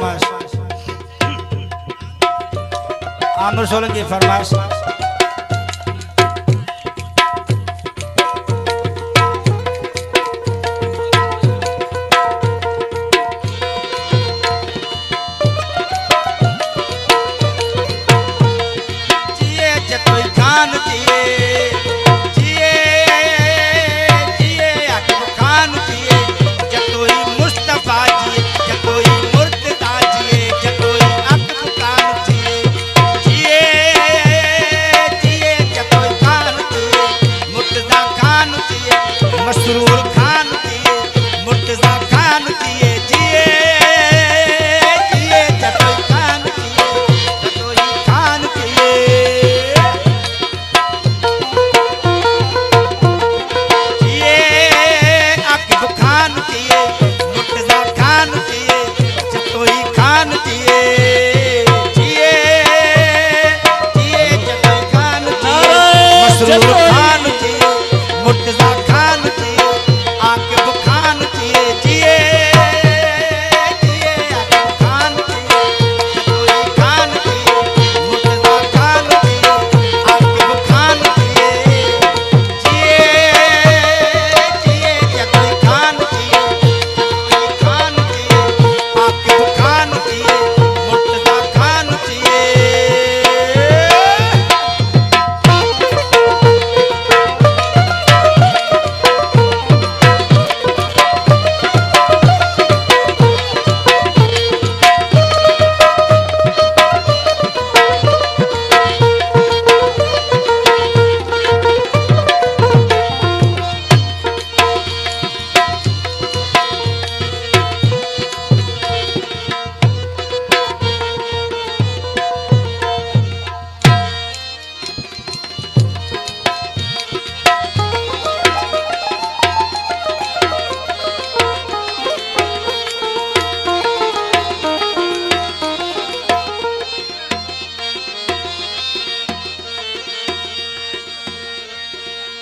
फरमाइश, आमिर सोलंकी फरमाइश। जिए जतोई खान जिए, जिए जिए आकिब खान जिए, जतोई मुस्तफा जिए, जतोई मुर्तजा जिए, जतोई आकिब खान जिए। जिए जिए जतोई खान जिए, मुर्तजा खान जिए, मसरूर खान जिए, मुर्तजा खान जिए। जिए जिए जतोई खान जिए, जतोई खान जिए। जिए आकिब खान जिए, मुर्तजा खान जिए, जतोई खान जिए। जिए जिए जतोई खान जिए, मसरूर खान जिए, मुर्तजा खान जिए, आकिब खान जिए। जिए जिए आकिब खान जिए, जतोई खान जिए, मुर्तजा खान जिए, आकिब खान जिए। जिए जिए जतोई खान जिए, जतोई खान जिए, आकिब खान जिए, मुर्तजा खान जिए।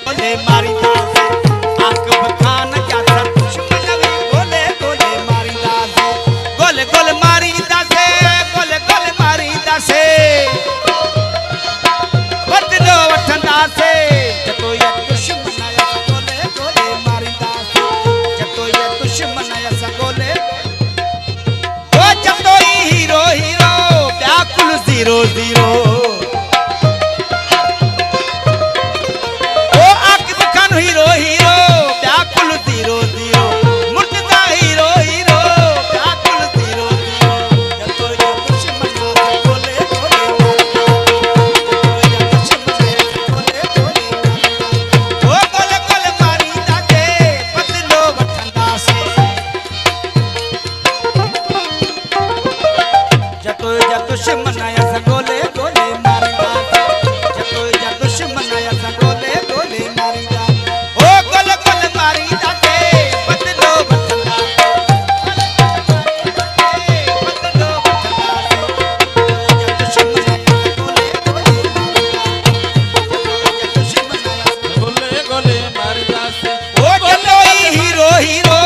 गोले मारी दासे आकिब खान क्या था दुश्मन भी गोले गोले मारी दासे, गोले गोले मारी दासे, गोले गोले मारी दासे, बदलो वठंदा से जतोई दुश्मन आया गोले गोले मारी दासे, जतोई दुश्मन आया गोले। ओ जतोई हीरो हीरो व्याकुल जीरो जीरो, हीरो हीरो व्याकुल zero zero, Murtaza hero hero व्याकुल जीरो जीरो। जतोई दुश्मन आया गोले गोले मारी दासे, जतोई दुश्मन आया गोले गोले मारी दासे। ओ गोले गोले मारी दासे, बदलो वठंदा से जतोई दुश्मन आया गोले गोले मारी दासे, जतोई दुश्मन आया गोले गोले मारी दासे। ओ गोले गोले मारी दासे, बदलो वठंदा से, बदलो वठंदा से, दुश्मन आया गोले गोले मारी दासे, दुश्मन आया गोले गोले मारी दासे। ओ जतोई हीरो हीरो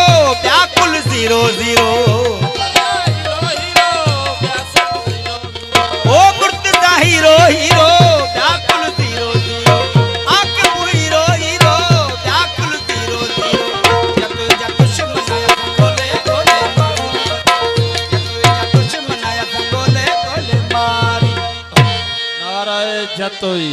व्याकुल जीरो जीरो, ओ मुर्तजा हीरो हीरो व्याकुल zero zero, Aqib hero hero व्याकुल जीरो जीरो। जतोई दुश्मन आया गोले गोले मारी दासे, जतोई दुश्मन आया गोले गोले मारी। नाराए जतोई।